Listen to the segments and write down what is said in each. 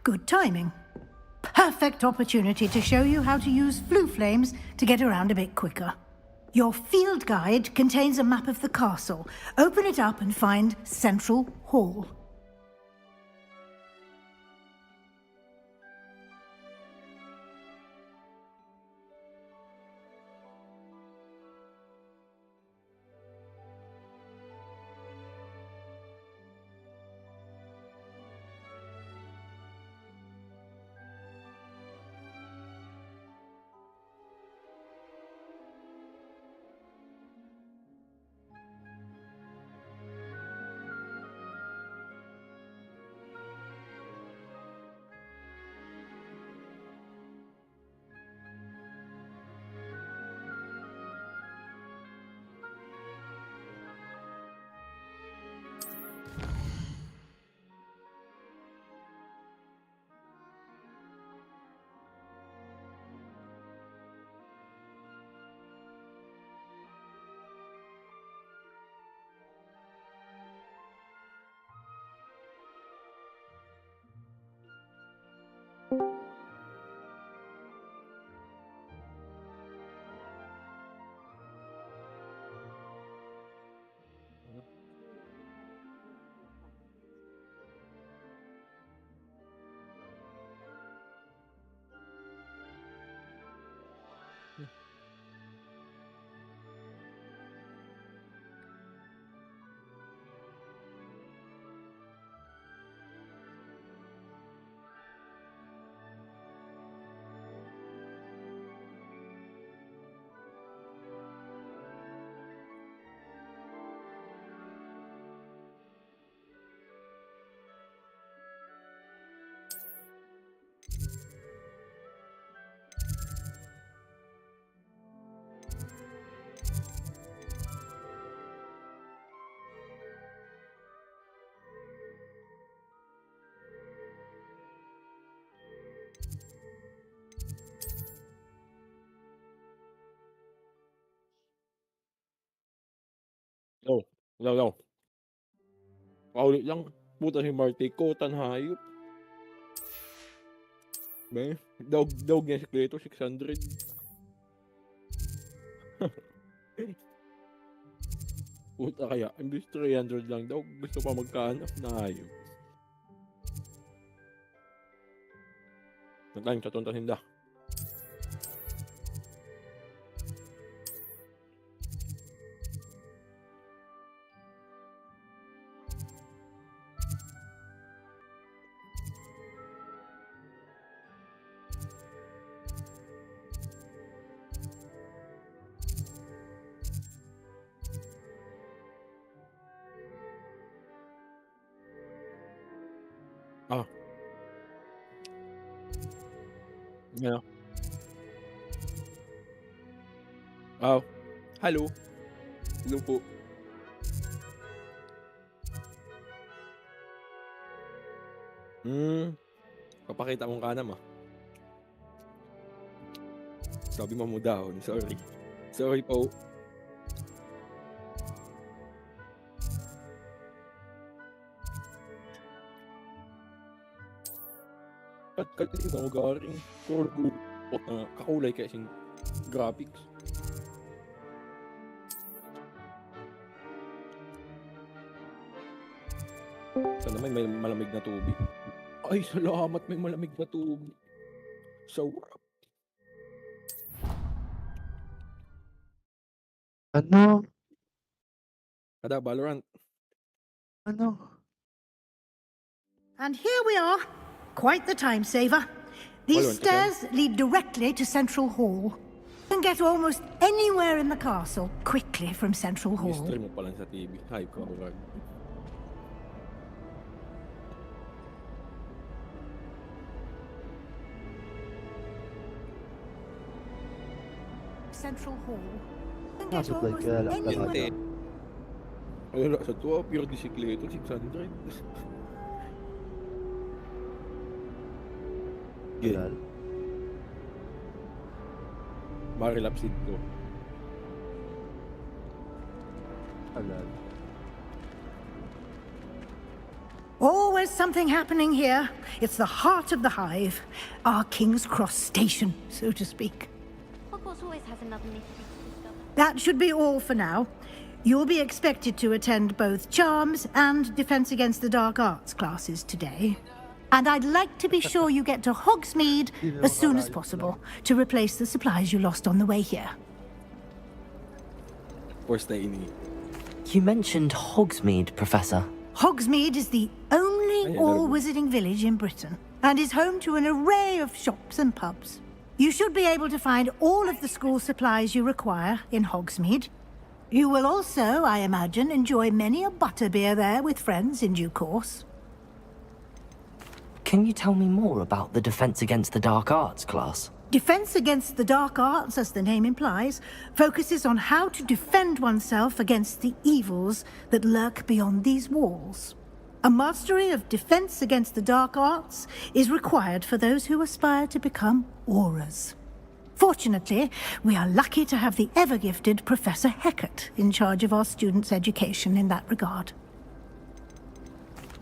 Good timing. Perfect opportunity to show you how to use flue flames to get around a bit quicker. Your field guide contains a map of the castle. Open it up and find Central Hall. Yo, yo. Paulit lang. Puta si Marty ko, hayop. Be, dog niya si Cleto, 600. Puta kaya, imbis 300 lang daw, gusto pa magkahanap na hayop. Nagkain sa tonta sinda. Ah. Yeah. Oh. Hello. Hello po. Papakita mong kanam ah. Sabi mo daw, sorry. Sorry po. Kasi ako garing core group kakulay kasing graphics. Sana may malamig na tubig. Ay, salamat, may malamig na tubig. Sarap. Ano? Kada Valorant. Ano? And here we are. Quite the time saver. These stairs lead directly to Central Hall. You can get almost anywhere in the castle quickly from Central Hall. I-stream mo pa lang sa TV. Hype ka ako. Central Hall. You can get Nasa like almost anywhere. Ay, sa tuwa, pure disikleto, 600. Kilal. Marilapsid ko. Kilal. Always is something happening here. It's the heart of the hive. Our King's Cross station, so to speak. Hogwarts always has another mystery to discover. That should be all for now. You'll be expected to attend both Charms and Defense Against the Dark Arts classes today. And I'd like to be sure you get to Hogsmeade as soon as possible to replace the supplies you lost on the way here. Worst na ini. You mentioned Hogsmeade, Professor. Hogsmeade is the only Ay, all-wizarding village in Britain and is home to an array of shops and pubs. You should be able to find all of the school supplies you require in Hogsmeade. You will also, I imagine, enjoy many a butterbeer there with friends in due course. Can you tell me more about the Defense Against the Dark Arts class? Defense Against the Dark Arts, as the name implies, focuses on how to defend oneself against the evils that lurk beyond these walls. A mastery of Defense Against the Dark Arts is required for those who aspire to become Aurors. Fortunately, we are lucky to have the ever-gifted Professor Hecat in charge of our students' education in that regard.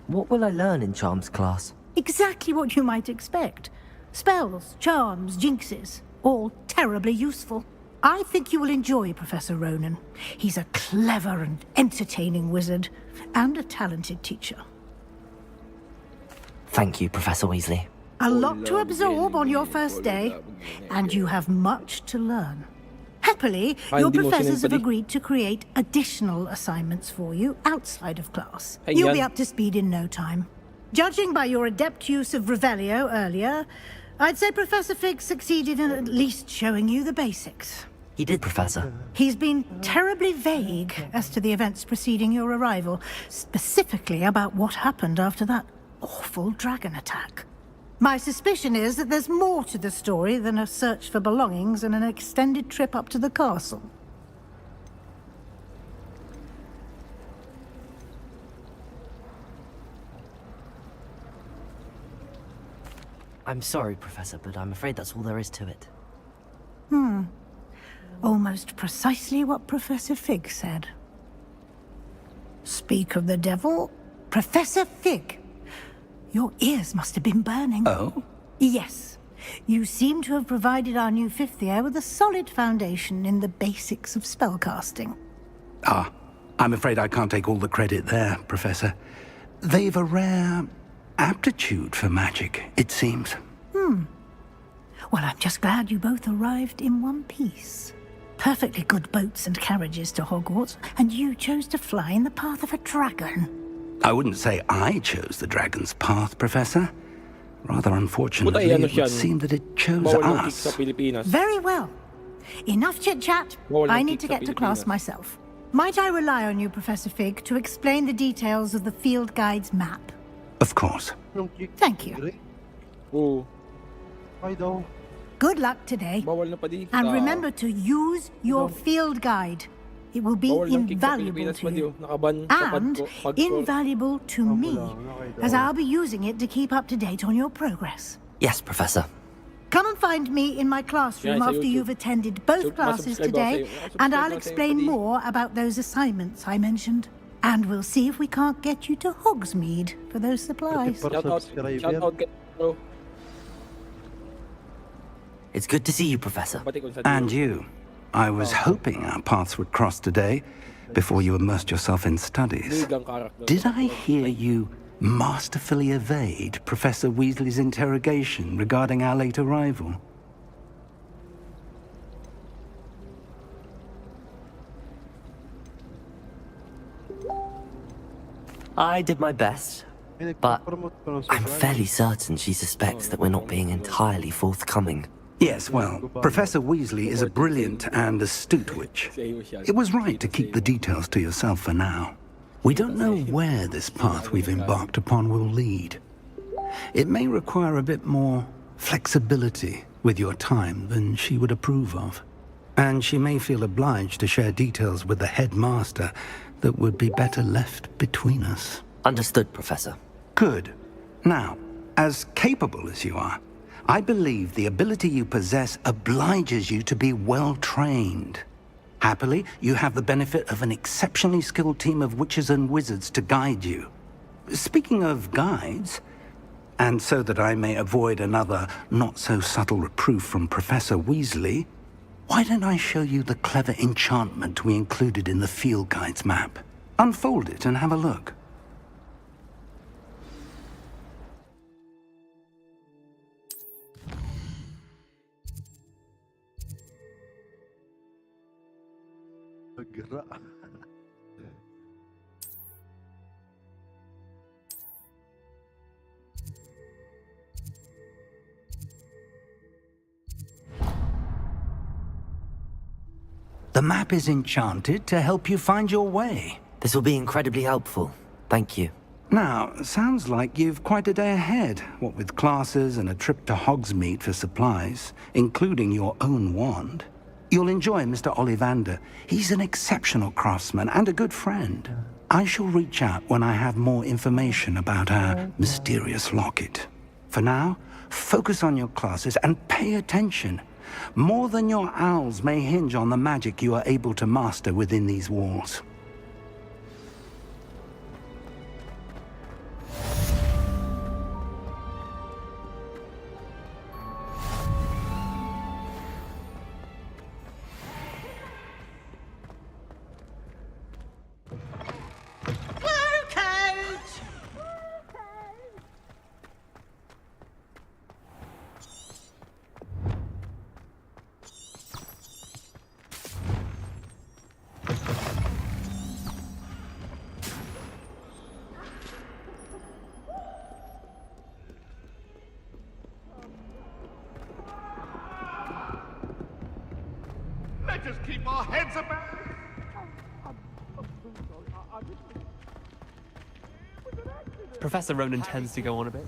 What will I learn in Charms class? Exactly what you might expect. Spells, charms, jinxes, all terribly useful. I think you will enjoy Professor Ronan. He's a clever and entertaining wizard, and a talented teacher. Thank you, Professor Weasley. A lot to absorb on your first day, and you have much to learn. Happily, your hindi mo professors have sinabi. agreed to create additional assignments for you outside of class. Ay, You'll yan. be up to speed in no time. Judging by your adept use of Revelio earlier, I'd say Professor Fig succeeded in at least showing you the basics. He did, Professor. He's been terribly vague as to the events preceding your arrival, specifically about what happened after that awful dragon attack. My suspicion is that there's more to the story than a search for belongings and an extended trip up to the castle. I'm sorry, Professor, but I'm afraid that's all there is to it. Almost precisely what Professor Fig said. Speak of the devil, Professor Fig. Your ears must have been burning. Oh? Yes. You seem to have provided our new fifth year with a solid foundation in the basics of spellcasting. Ah, I'm afraid I can't take all the credit there, Professor. They've a rare aptitude for magic, it seems. Well, I'm just glad you both arrived in one piece. Perfectly good boats and carriages to Hogwarts, and you chose to fly in the path of a dragon. I wouldn't say I chose the dragon's path, Professor. Rather unfortunately, Putay, ano it would siyan? seem that it chose Bawal ng kick sa us. Pilipinas. Very well. Enough chit-chat. Bawal ng I need to kick sa get to class Pilipinas. myself. Might I rely on you, Professor Fig, to explain the details of the field guide's map? Of course. Thank you. Oo. Ay daw. Good luck today. Bawal na pa dito. And remember to use your field guide. It will be Bawal ng kick sa invaluable Pilipinas to pa you. diyo. Nakaban sa And pagko. invaluable to me, as I'll be using it to keep up to date on your progress. Yes, Professor. Come and find me in my classroom Yeah, sa after YouTube. you've attended both So, classes masubscribe ako today, sa'yo. and Masubscribe I'll ako sa'yo, explain buddy. more about those assignments I mentioned. And we'll see if we can't get you to Hogsmeade for those supplies. Shout out kay bro. It's good to see you, Professor. Pati kung sa And you. I was hoping our paths would cross today before you immersed yourself in studies. Biglang character. Did I hear you masterfully evade Professor Weasley's interrogation regarding our late arrival? I did my best, but I'm fairly certain she suspects that we're not being entirely forthcoming. Yes, well, Professor Weasley is a brilliant and astute witch. It was right to keep the details to yourself for now. We don't know where this path we've embarked upon will lead. It may require a bit more flexibility with your time than she would approve of. And she may feel obliged to share details with the headmaster that would be better left between us. Understood, Professor. Good. Now, as capable as you are, I believe the ability you possess obliges you to be well trained. Happily, you have the benefit of an exceptionally skilled team of witches and wizards to guide you. speaking of guides, and so that I may avoid another not-so-subtle reproof from Professor Weasley, why don't I show you the clever enchantment we included in the field guide's map? Unfold it and have a look. Paggerak. The map is enchanted to help you find your way. This will be incredibly helpful. Thank you. Now, sounds like you've quite a day ahead, what with classes and a trip to Hogsmeade for supplies, including your own wand. You'll enjoy Mr. Ollivander. He's an exceptional craftsman and a good friend. I shall reach out when I have more information about our mysterious locket. For now, focus on your classes and pay attention. More than your owls may hinge on the magic you are able to master within these walls. Let us keep our heads about. Professor Ronan tends to go on a bit.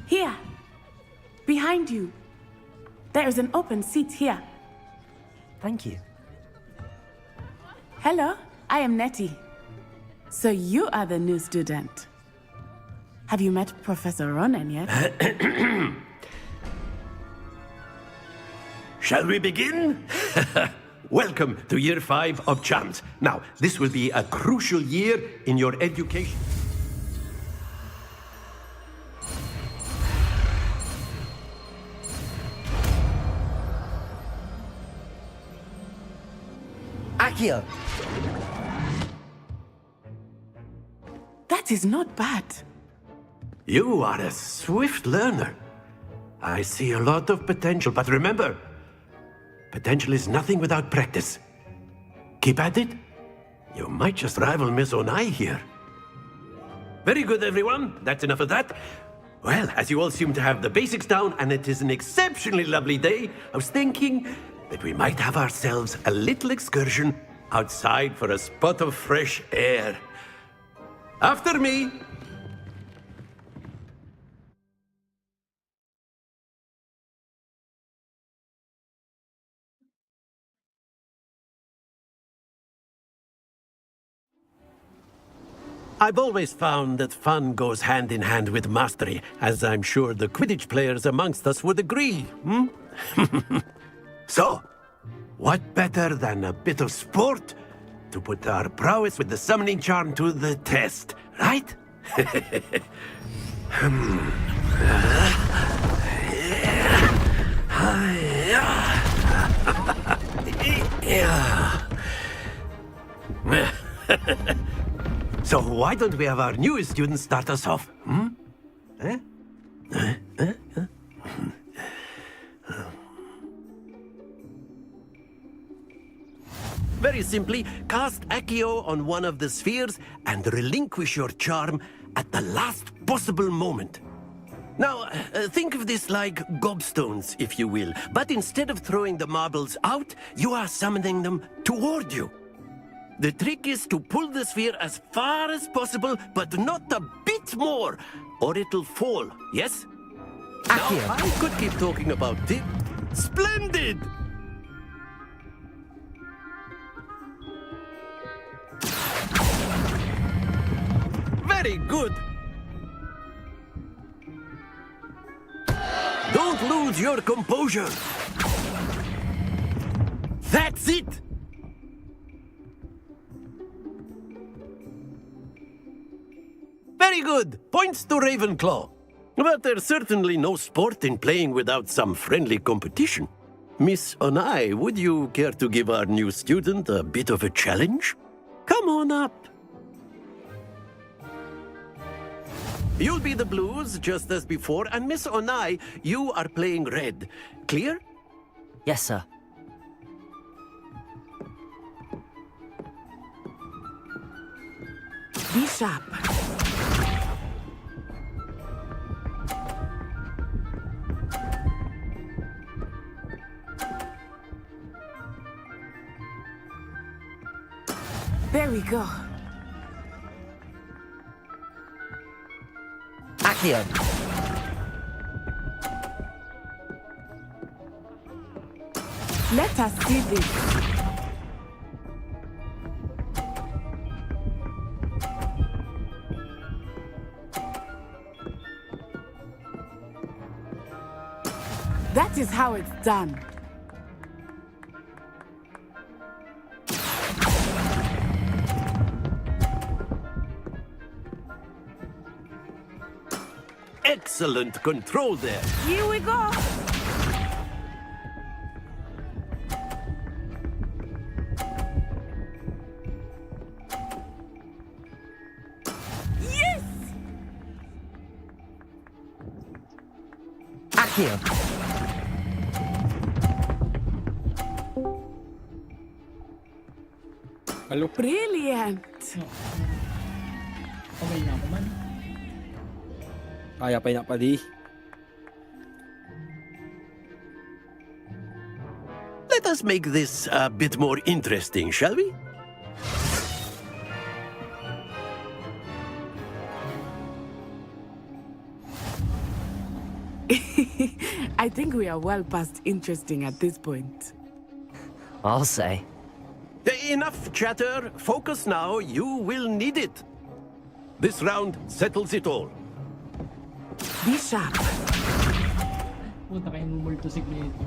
Here, behind you. There is an open seat here. Thank you. Hello, I am Nettie. So you are the new student. Have you met Professor Ronan yet? Shall we begin? Welcome to Year 5 of Charms. Now, this will be a crucial year in your education. Accio! That is not bad. You are a swift learner. I see a lot of potential, but remember, potential is nothing without practice. Keep at it. You might just rival Miss Onai here. Very good, everyone. That's enough of that. Well, as you all seem to have the basics down, and it is an exceptionally lovely day, I was thinking that we might have ourselves a little excursion outside for a spot of fresh air. After me. I've always found that fun goes hand in hand with mastery, as I'm sure the Quidditch players amongst us would agree, So, what better than a bit of sport to put our prowess with the summoning charm to the test, right? So why don't we have our newest student start us off? Very simply, cast Accio on one of the spheres and relinquish your charm at the last possible moment. Now, think of this like gobstones, if you will, but instead of throwing the marbles out, you are summoning them toward you. The trick is to pull the sphere as far as possible, but not a bit more, or it'll fall, yes? Accio! Now, I could keep talking about it. Splendid! Very good. Don't lose your composure. That's it! Very good. Points to Ravenclaw. But there's certainly no sport in playing without some friendly competition. Miss Onai, would you care to give our new student a bit of a challenge? Come on up. You'll be the blues, just as before, and Miss Onai, you are playing red. Clear? Yes, sir. Be sharp. There we go. Accio. Let us see this. That is how it's done. Excellent control there. Here we go. Yes! Accio. Halo? Brilliant. Okay na ako man. Kaya pa niya pa di. Let us make this a bit more interesting, shall we? I think we are well past interesting at this point. I'll say. Enough chatter. Focus now. You will need it. This round settles it all. Be sharp. Puta kayong multosig na ito.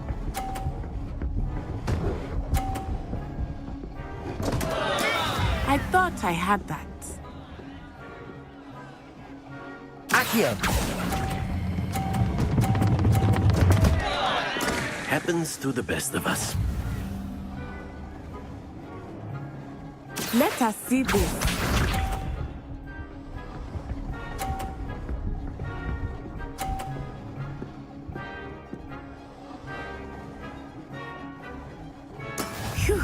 I thought I had that. Accio. Happens to the best of us. Let us see this. Phew.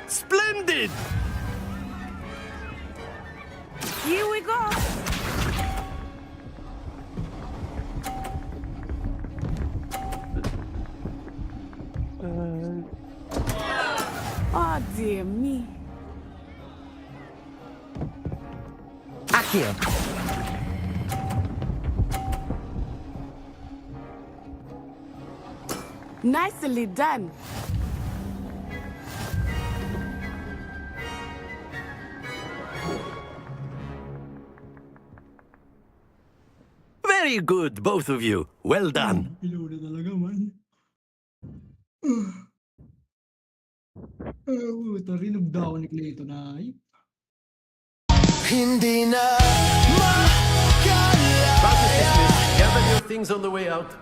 Splendid! Here we go. Oh, dear me. Accio. Nicely done. Very good, both of you. Well done. Piludo talaga man. Ito rinog daw ni Clayton na Hindi na makalaya. Gather your things on the way out.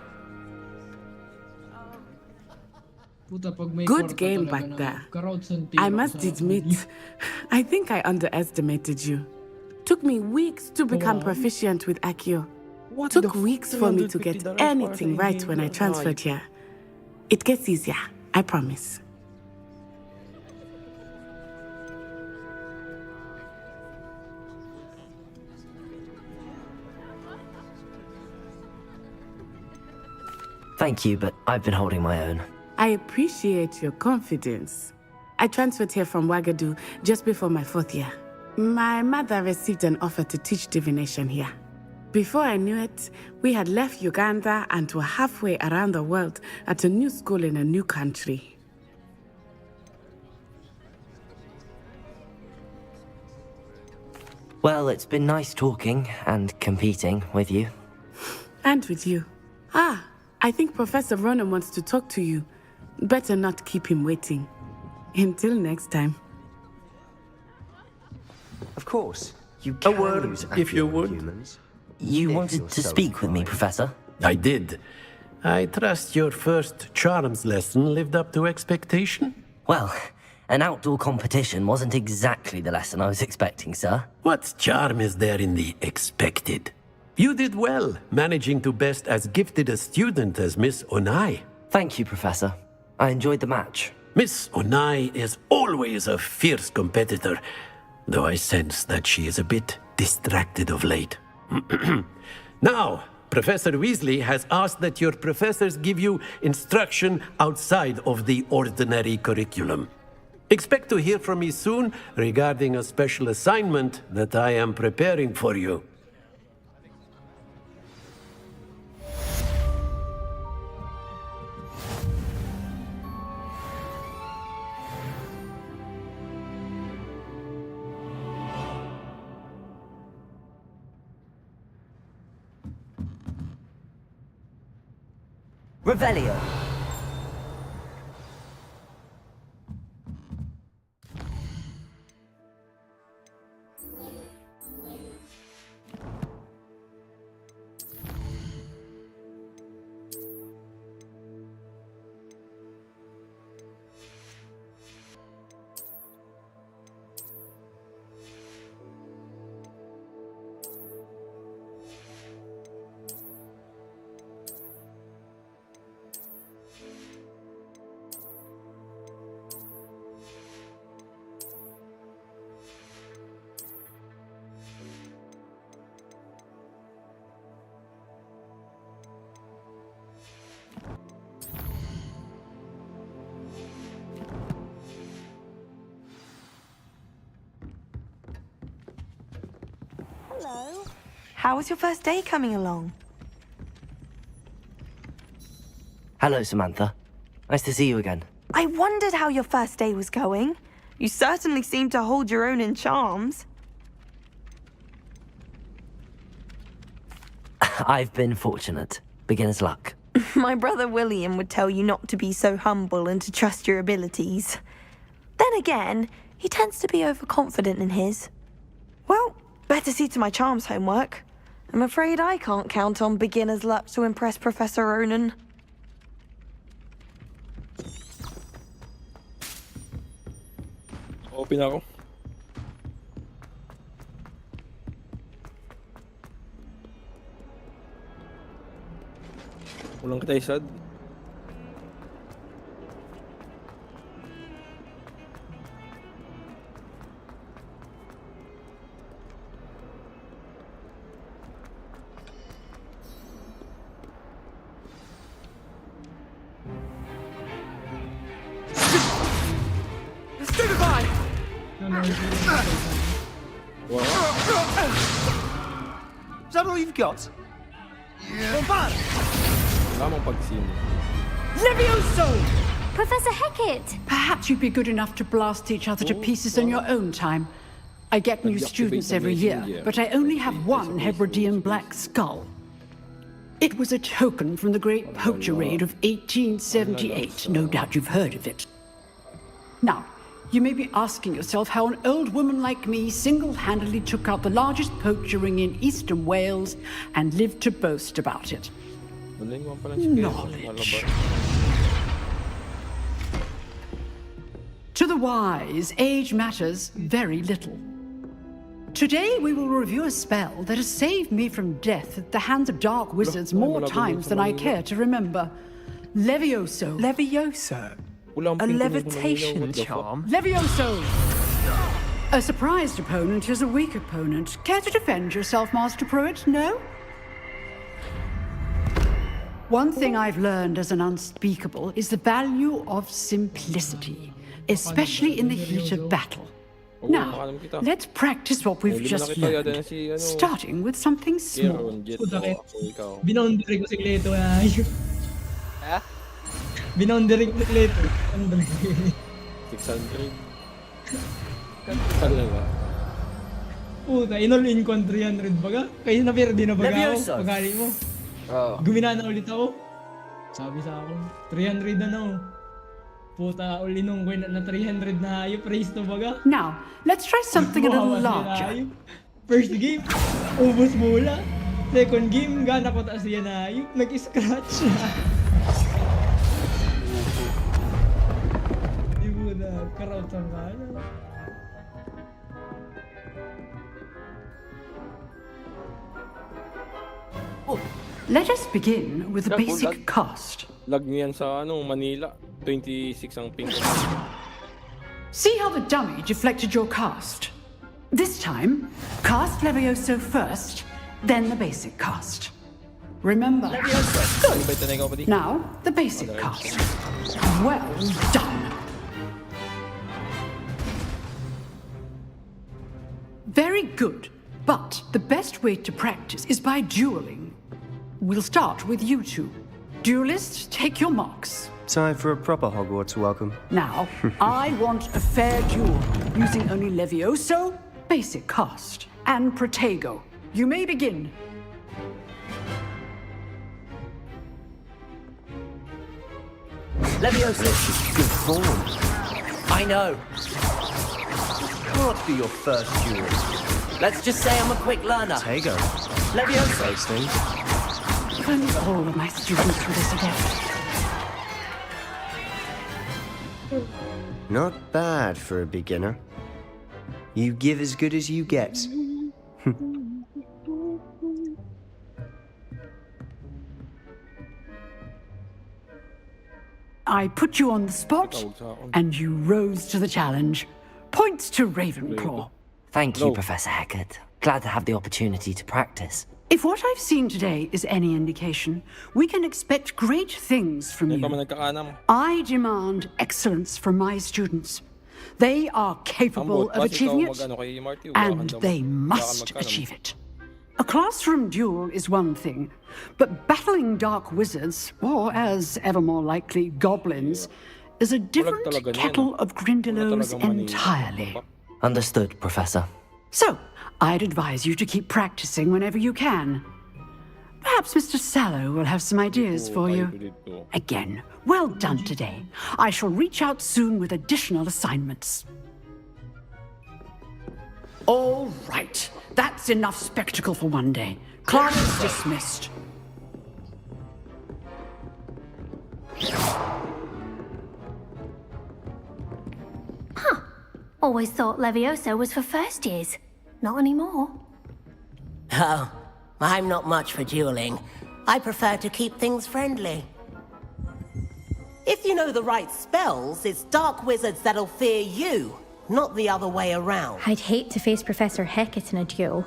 Puta, pag may Good kwarto game talaga back na there. crowds and tira I ko must sa admit, I think I underestimated you. Took me weeks to become proficient with Accio. Took weeks for me to get anything right when I transferred here. It gets easier, I promise. Thank you, but I've been holding my own. I appreciate your confidence. I transferred here from Wagadu just before my 4th year. My mother received an offer to teach divination here. Before I knew it, we had left Uganda and were halfway around the world at a new school in a new country. Well, it's been nice talking and competing with you. And with you. I think Professor Ronan wants to talk to you. Better not keep him waiting. Until next time. Of course. You A word, if you would. You wanted to speak with me, Professor? I did. I trust your first charms lesson lived up to expectation? Well, an outdoor competition wasn't exactly the lesson I was expecting, sir. What charm is there in the expected? You did well, managing to best as gifted a student as Miss Onai. Thank you, Professor. I enjoyed the match. Miss Onai is always a fierce competitor, though I sense that she is a bit distracted of late. Now, Professor Weasley has asked that your professors give you instruction outside of the ordinary curriculum. Expect to hear from me soon regarding a special assignment that I am preparing for you. Revelio. Hello. How was your first day coming along? Hello, Samantha. Nice to see you again. I wondered how your first day was going. You certainly seem to hold your own in charms. I've been fortunate. Beginner's luck. My brother William would tell you not to be so humble and to trust your abilities. Then again, he tends to be overconfident in his. Well, better see to my charms homework. I'm afraid I can't count on beginner's luck to impress Professor Ronan. Open ako. Walang kita isad. Is that all you've got? Yeah. Levioso! Professor Hecat! Perhaps you'd be good enough to blast each other to pieces in your own time. I get new students every year, but I only have one Hebridean black skull. It was a token from the Great Poacher Raid of 1878. No doubt you've heard of it. Now, you may be asking yourself how an old woman like me single-handedly took out the largest poacher ring in eastern Wales and lived to boast about it. Knowledge. To the wise, age matters very little. Today we will review a spell that has saved me from death at the hands of dark wizards more times than I care to remember. Levioso. Levioso? A levitation charm? Levioso! A surprised opponent is a weak opponent. Care to defend yourself, Master Pruitt? No? One thing I've learned as an unspeakable is the value of simplicity, especially in the heat of battle. Now, let's practice what we've just learned, starting with something small. Binoundary ko si Cleto Ha? Binoundary ko si Cleto. 600. Ano ba? Puta, in-all-in ko ang 300 baga. Kaya napirdi na baga ako. Nervyoso. Pagali mo. Gumina na ulit ako. Sabi sa akin, 300 na ako. Puta, ulinong ko na 300 na hayop. Race to baga. Now, let's try something a little larger. First game, ubos mula. Second game, gana ko taas yan na hayop. Nag-scratch siya. Di mo na, karaot ang kaya. Let us begin with the basic cast. Lag niyan sa Manila. 26 ang ping. See how the dummy deflected your cast? This time, cast Levioso first, then the basic cast. Remember. Good. Now, the basic cast. Well done. Very good. But the best way to practice is by dueling. We'll start with you two. Duelists, take your marks. Time for a proper Hogwarts welcome. Now, I want a fair duel, using only Levioso, basic cast, and Protego. You may begin. Levioso. Good form. I know. Can't be your first duel. Let's just say I'm a quick learner. Tego. Levioso. Those things. If only all of my students were this adept. Not bad for a beginner. You give as good as you get. I put you on the spot, and you rose to the challenge. Points to Ravenclaw. Thank you, Professor Hecat. Glad to have the opportunity to practice. If what I've seen today is any indication, we can expect great things from you. I demand excellence from my students. They are capable of achieving it, and they must achieve it. A classroom duel is one thing, but battling dark wizards, or as ever more likely, goblins, is a different kettle of Grindylows entirely. Understood, Professor. So, I'd advise you to keep practicing whenever you can. Perhaps Mr. Sallow will have some ideas for you. Again, well done today. I shall reach out soon with additional assignments. All right. That's enough spectacle for one day. Class dismissed. Huh. Always thought Levioso was for first years. Not anymore. Oh, I'm not much for dueling. I prefer to keep things friendly. If you know the right spells, it's dark wizards that'll fear you, not the other way around. I'd hate to face Professor Hecat in a duel.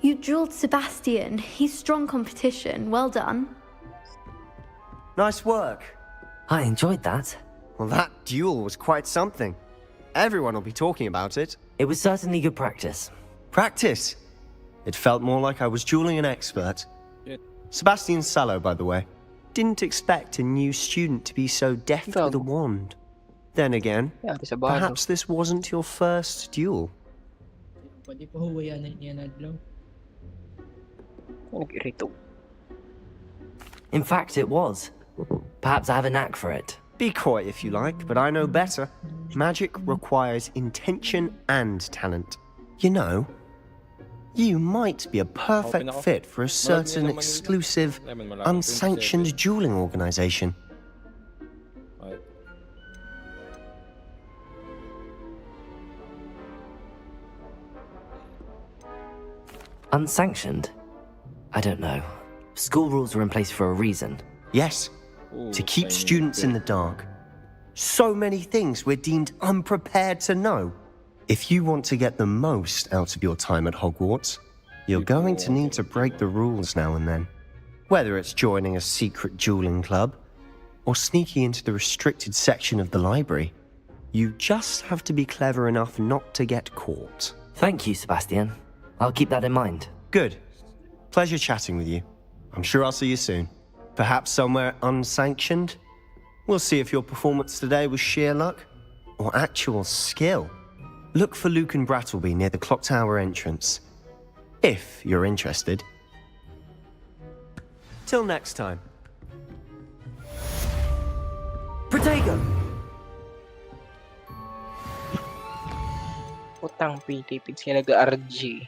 You dueled Sebastian. He's strong competition. Well done. Nice work. I enjoyed that. Well, that duel was quite something. Everyone will be talking about it. It was certainly good practice. Practice? It felt more like I was dueling an expert. Sebastian Sallow, by the way. Didn't expect a new student to be so deft with a wand. Then again, perhaps this wasn't your first duel. In fact, it was. Perhaps I have a knack for it. Be coy if you like, but I know better. Magic requires intention and talent. You know, you might be a perfect fit for a certain exclusive, unsanctioned dueling organization. Unsanctioned? I don't know. School rules are in place for a reason. Yes, to keep students in the dark. So many things we're deemed unprepared to know. If you want to get the most out of your time at Hogwarts, you're going to need to break the rules now and then. Whether it's joining a secret dueling club, or sneaking into the restricted section of the library, you just have to be clever enough not to get caught. Thank you, Sebastian. I'll keep that in mind. Good. Pleasure chatting with you. I'm sure I'll see you soon. Perhaps somewhere unsanctioned? We'll see if your performance today was sheer luck, or actual skill, look for Luke and Brattleby near the clock tower entrance. If you're interested. Till next time. Protego! Putang Pilipids ka nag-RG.